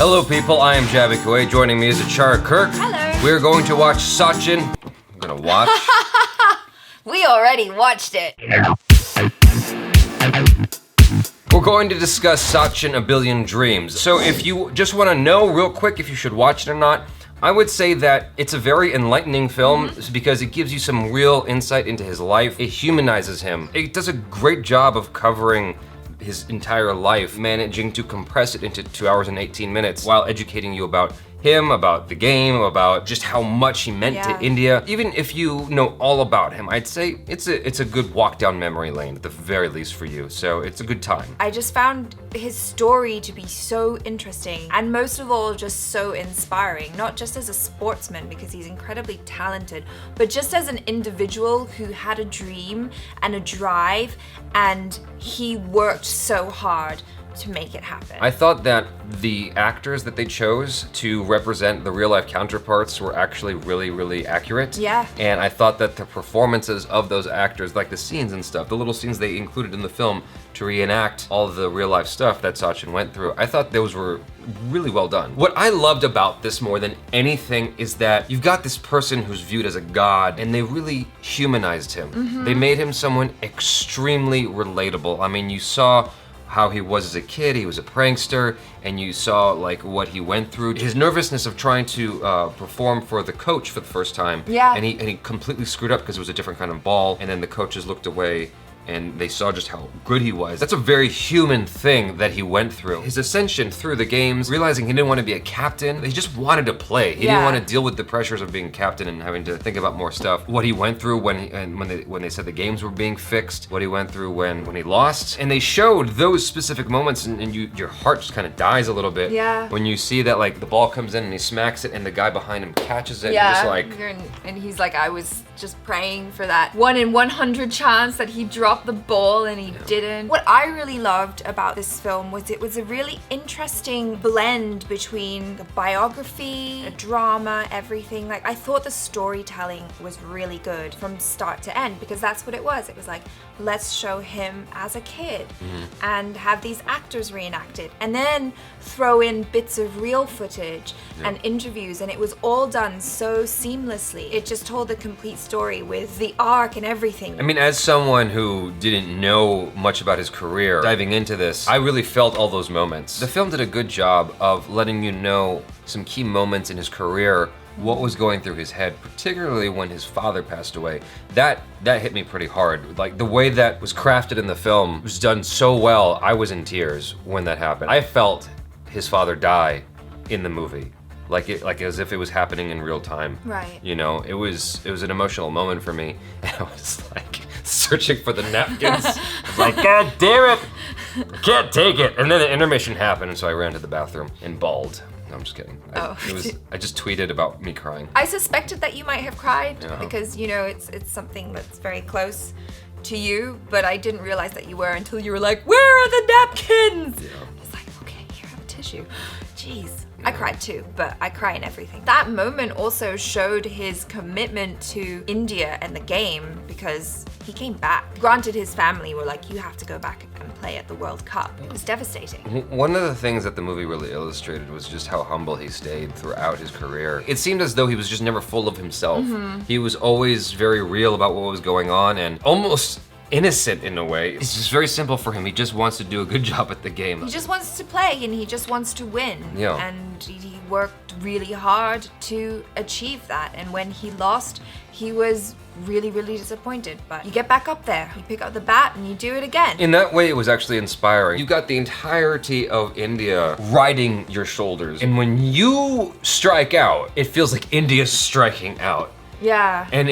Hello people, I am JABY KOAY. Joining me is ACHARA KIRK. Hello. We're going to watch SACHIN. I'm gonna watch. We already watched it. We're going to discuss SACHIN: A Billion Dreams. So if you just want to know real quick if you should watch it or not, I would say that it's a very enlightening film because it gives you some real insight into his life. It humanizes him. It does a great job of covering his entire life, managing to compress it into 2 hours and 18 minutes while educating you about him, about the game, about just how much he meant to India. Even if you know all about him, I'd say it's a good walk down memory lane at the very least for you. So it's a good time. I just found his story to be so interesting and most of all just so inspiring, not just as a sportsman because he's incredibly talented, but just as an individual who had a dream and a drive and he worked so hard to make it happen. I thought that the actors that they chose to represent the real life counterparts were actually really accurate. Yeah. And I thought that the performances of those actors, like the scenes and stuff, the little scenes they included in the film to reenact all of the real life stuff that Sachin went through, I thought those were really well done. What I loved about this more than anything is that you've got this person who's viewed as a god and they really humanized him. They made him someone extremely relatable. I mean, you saw how he was as a kid, he was a prankster, and you saw like what he went through. His nervousness of trying to perform for the coach for the first time. Yeah. And he completely screwed up because it was a different kind of ball, and then the coaches looked away and they saw just how good he was. That's a very human thing that he went through. His ascension through the games, realizing he didn't want to be a captain, he just wanted to play. He didn't want to deal with the pressures of being captain and having to think about more stuff. What he went through when they said the games were being fixed, what he went through when he lost. And they showed those specific moments and your heart just kind of dies a little bit. Yeah. When you see that like the ball comes in and he smacks it and the guy behind him catches it. Yeah, Just like, and he's like, I was just praying for that 1 in 100 chance that he dropped the ball and he didn't. What I really loved about this film was it was a really interesting blend between the biography, the drama, everything. Like I thought the storytelling was really good from start to end because that's what it was. It was like, let's show him as a kid and have these actors reenacted and then throw in bits of real footage and interviews, and it was all done so seamlessly. It just told the complete story with the arc and everything. I mean, as someone who didn't know much about his career, diving into this, I really felt all those moments. The film did a good job of letting you know some key moments in his career, what was going through his head, particularly when his father passed away. That hit me pretty hard. Like the way that was crafted in the film was done so well. I was in tears when that happened. I felt his father die in the movie. Like as if it was happening in real time. Right. You know, it was an emotional moment for me. And I was like searching for the napkins. I was like, God damn it! I can't take it. And then the intermission happened, and so I ran to the bathroom and bawled. No, I'm just kidding. I just tweeted about me crying. I suspected that you might have cried Yeah. because you know it's something that's very close to you, but I didn't realize that you were until you were like, where are the napkins? Yeah. I was like, okay, here, have a tissue. Jeez. I cried too, but I cry in everything. That moment also showed his commitment to India and the game because he came back. Granted, his family were like, you have to go back and play at the World Cup. It was devastating. One of the things that the movie really illustrated was just how humble he stayed throughout his career. It seemed as though he was just never full of himself. He was always very real about what was going on and almost innocent in a way. It's just very simple for him. He just wants to do a good job at the game. He just wants to play and he just wants to win. Yeah. And he worked really hard to achieve that. And when he lost, he was really disappointed. But you get back up there, you pick up the bat and you do it again. In that way, it was actually inspiring. You got the entirety of India riding your shoulders. And when you strike out, it feels like India's striking out. Yeah. And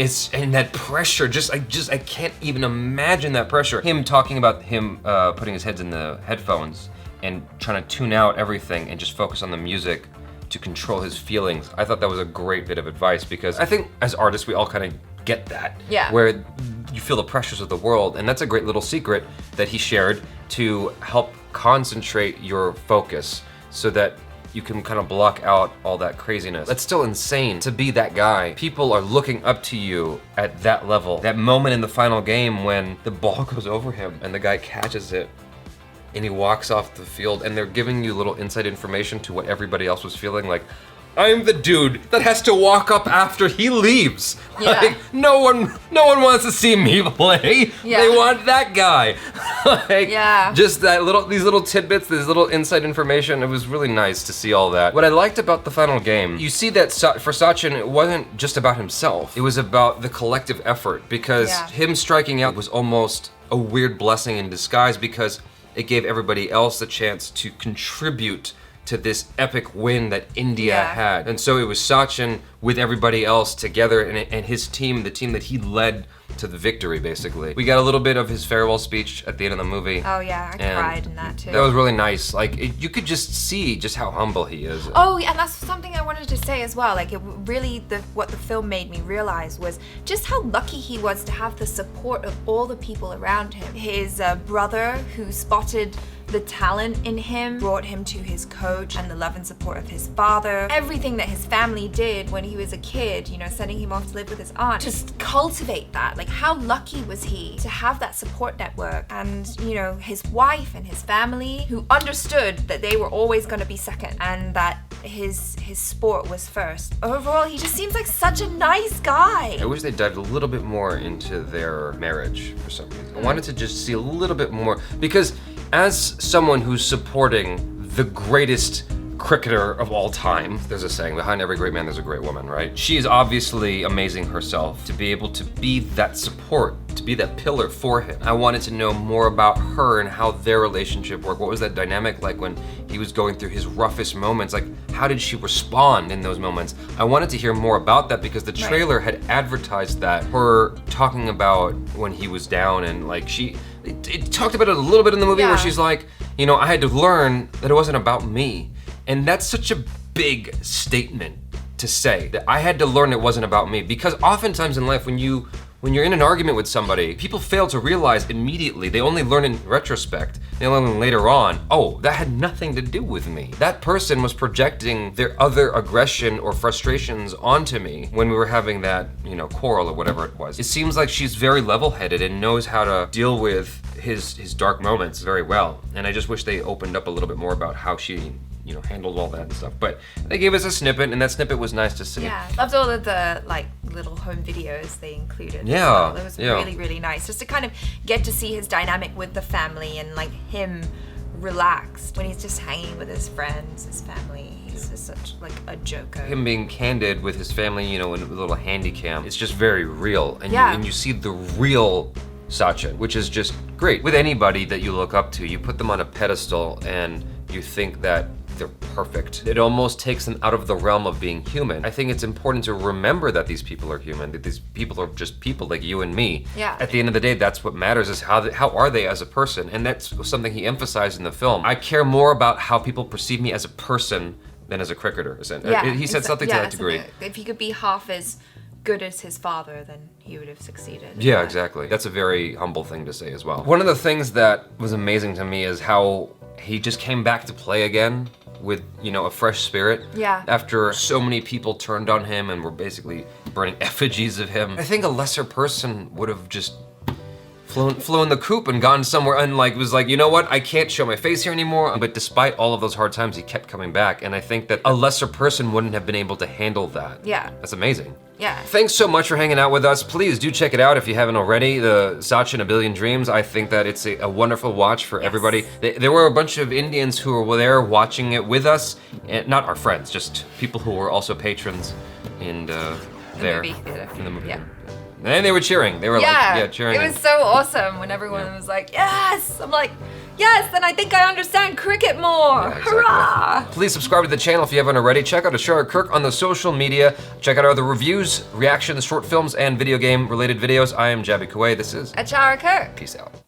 that pressure, I can't even imagine that pressure. Him talking about him putting his heads in the headphones and trying to tune out everything and just focus on the music to control his feelings. I thought that was a great bit of advice because I think as artists, we all kind of get that. Yeah. Where you feel the pressures of the world, and that's a great little secret that he shared to help concentrate your focus so that you can kind of block out all that craziness. That's still insane to be that guy. People are looking up to you at that level. That moment in the final game when the ball goes over him and the guy catches it and he walks off the field, and they're giving you little inside information to what everybody else was feeling. Like, I'm the dude that has to walk up after he leaves. Yeah. Like, no one wants to see me play. Yeah. They want that guy. Like, Yeah. just these little tidbits, this little inside information. It was really nice to see all that. What I liked about the final game, you see that for Sachin, it wasn't just about himself. It was about the collective effort, because him striking out was almost a weird blessing in disguise, because it gave everybody else the chance to contribute to this epic win that India had. And so it was Sachin with everybody else together, and his team, the team that he led to the victory, basically. We got a little bit of his farewell speech at the end of the movie. Oh yeah, I cried in that too. That was really nice. Like, you could just see just how humble he is. Oh, yeah, and that's something I wanted to say as well. Like, it really, what the film made me realize was just how lucky he was to have the support of all the people around him. His brother, who spotted the talent in him, brought him to his coach, and the love and support of his father. Everything that his family did when he was a kid, you know, sending him off to live with his aunt, just cultivate that. Like, how lucky was he to have that support network? And, you know, his wife and his family, who understood that they were always going to be second, and that his sport was first. Overall, he just seems like such a nice guy. I wish they dived a little bit more into their marriage for some reason. I wanted to just see a little bit more, because as someone who's supporting the greatest cricketer of all time, there's a saying, behind every great man there's a great woman, right? She is obviously amazing herself. To be able to be that support, to be that pillar for him. I wanted to know more about her and how their relationship worked. What was that dynamic like when he was going through his roughest moments? Like, how did she respond in those moments? I wanted to hear more about that, because the trailer had advertised that, her talking about when he was down, and like it talked about it a little bit in the movie where she's like, you know, I had to learn that it wasn't about me. And that's such a big statement to say, that I had to learn it wasn't about me. Because oftentimes in life, when you're in an argument with somebody, people fail to realize immediately. They only learn in retrospect. They only learn later on, oh, that had nothing to do with me. That person was projecting their other aggression or frustrations onto me when we were having that, you know, quarrel or whatever it was. It seems like she's very level-headed and knows how to deal with his dark moments very well. And I just wish they opened up a little bit more about how she, you know, handled all that and stuff. But they gave us a snippet, and that snippet was nice to see. Yeah, loved all of the like little home videos they included. Yeah, as well. It was really, really nice just to kind of get to see his dynamic with the family, and like him relaxed when he's just hanging with his friends, his family. He's just such like a joker. Him being candid with his family, you know, in a little handy cam, it's just very real. And you see the real Sachin, which is just great. With anybody that you look up to, you put them on a pedestal and you think that they're perfect. It almost takes them out of the realm of being human. I think it's important to remember that these people are human, that these people are just people like you and me. Yeah. At the end of the day, that's what matters, is how are they as a person? And that's something he emphasized in the film. I care more about how people perceive me as a person than as a cricketer. Yeah, he said something to that degree. If he could be half as good as his father, then he would have succeeded. Yeah, exactly. That's a very humble thing to say as well. One of the things that was amazing to me is how he just came back to play again with, you know, a fresh spirit. Yeah. After so many people turned on him and were basically burning effigies of him. I think a lesser person would have just flown the coop and gone somewhere, and like was like, you know what, I can't show my face here anymore. But despite all of those hard times, he kept coming back, and I think that a lesser person wouldn't have been able to handle that. Yeah. That's amazing. Yeah. Thanks so much for hanging out with us. Please do check it out if you haven't already, the Sachin A Billion Dreams. I think that it's a wonderful watch for everybody. There were a bunch of Indians who were there watching it with us, and not our friends, just people who were also patrons in there. Movie theater. In the movie Yeah. theater. And they were cheering. They were like, cheering. It was so awesome when everyone was like, yes! I'm like, yes, then I think I understand cricket more. Yeah, exactly. Hurrah! Please subscribe to the channel if you haven't already. Check out ACHARA KIRK on the social media. Check out our other reviews, reactions, short films, and video game related videos. I am JABY KOAY. This is ACHARA KIRK. Peace out.